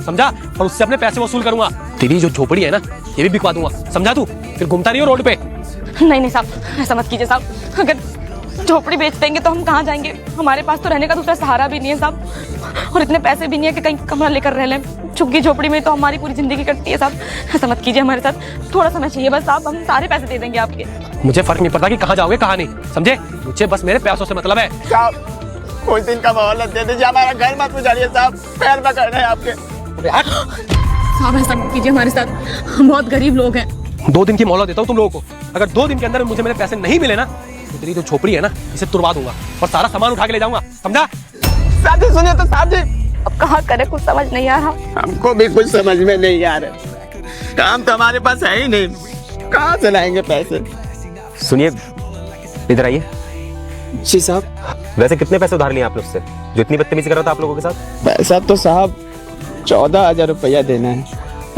समझा? और उससे अपने पैसे वसूल करूंगा। तेरी जो झोपड़ी है ना, ये भी बिकवा दूंगा, समझा तू? फिर घूमता नहीं हो रोड पे। नहीं साहब, ऐसा मत कीजिए साहब। अगर झोपड़ी बेच देंगे तो हम कहाँ जाएंगे? हमारे पास तो रहने का दूसरा सहारा भी नहीं है साहब, और इतने पैसे भी नहीं है कि कहीं कमरा लेकर रह लें। झुग्गी झोपड़ी में तो हमारी पूरी जिंदगी कटती है साहब। ऐसा मत कीजिए हमारे साथ, थोड़ा समय चाहिए बस साहब, हम सारे पैसे दे देंगे आपके। मुझे फर्क नहीं पड़ता कि कहाँ जाओगे कहाँ नहीं, समझे? मुझे बस मेरे पैसों से मतलब है। साहब कुछ दिन का मोहलत दे दीजिए, हमारा घर मत उजाड़िए साहब, पैर पकड़ रहे हैं आपके। साहब ऐसा मत कीजिए हमारे साथ, हम बहुत गरीब लोग हैं। 2 दिन की मोहलत देता हूँ तुम लोगों को। अगर 2 दिन के अंदर मुझे मेरे पैसे नहीं मिले ना, तो तेरी जो झोपड़ी है ना, इसे तुड़वा दूंगा और सारा सामान उठा के ले जाऊंगा, समझा? साहब जी सुनिए तो साहब जी, अब कहाँ करे, कुछ समझ नहीं आ रहा। हमको भी कुछ समझ में नहीं आ रहा, काम तो हमारे पास है ही नहीं, कहाँ से लाएंगे पैसे? सुनिए, इधर आइए। जी साहब। वैसे कितने पैसे उधार लिए आपने उससे, जो इतनी बदतमीजी कर रहा था आप लोगों के साथ? पैसा तो साहब 14,000 रुपया देना है,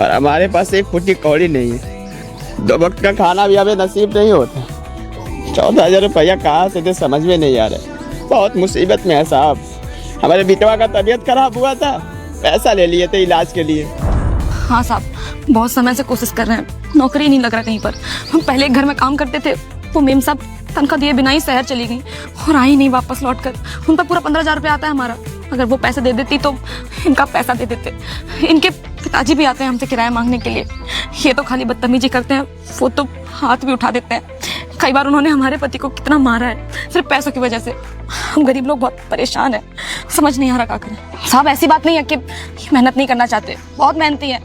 और हमारे पास एक फुटी कौड़ी नहीं है, 2 वक्त का खाना भी हमें नसीब नहीं होता। 14,000 रुपया कहाँ से दे समझ में नहीं आ रहा, बहुत मुसीबत में है साहब। हमारे बिटवा का तबीयत खराब हुआ था, पैसा ले लिए थे इलाज के लिए। हाँ साहब, बहुत समय से कोशिश कर रहे हैं, नौकरी नहीं लग रहा कहीं पर। हम पहले एक घर में काम करते थे, वो मेम साहब तनख्वाह दिए बिना ही शहर चली गई और आई नहीं वापस लौट कर। उन पर पूरा 15,000 रुपया आता है हमारा, अगर वो पैसे दे देती तो इनका पैसा दे देते। इनके पिताजी भी आते हैं हमसे किराया मांगने के लिए, ये तो खाली बदतमीजी करते हैं, वो तो हाथ भी उठा देते हैं। कई बार उन्होंने हमारे पति को कितना मारा है सिर्फ पैसों की वजह से। हम गरीब लोग बहुत परेशान हैं, समझ नहीं आ रहा क्या करें। साहब ऐसी बात नहीं है कि मेहनत नहीं करना चाहते, बहुत मेहनती हैं।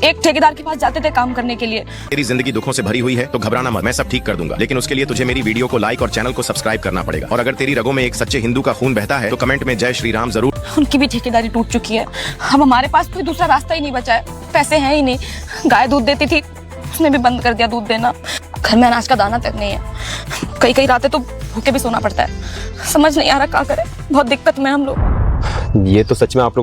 एक ठेकेदार के पास जाते थे काम करने के लिए। तेरी जिंदगी दुखों से भरी हुई है तो घबराना मत, मैं सब ठीक कर दूंगा, लेकिन उसके लिए तुझे मेरी वीडियो को लाइक और चैनल को सब्सक्राइब करना पड़ेगा। और अगर तेरी रगों में एक सच्चे हिंदू का खून बहता है तो कमेंट में जय श्री राम जरूर। उनकी भी ठेकेदारी टूट चुकी है, अब हमारे पास कोई दूसरा रास्ता ही नहीं बचा है, पैसे हैं ही नहीं। गाय दूध देती थी, उसने भी बंद कर दिया दूध देना। घर में अनाज का दाना तक नहीं है, कई रातें तो भूखे भी सोना पड़ता है। समझ नहीं आ रहा क्या करें, बहुत दिक्कत में हम लोग। ये तो सच में आप लोग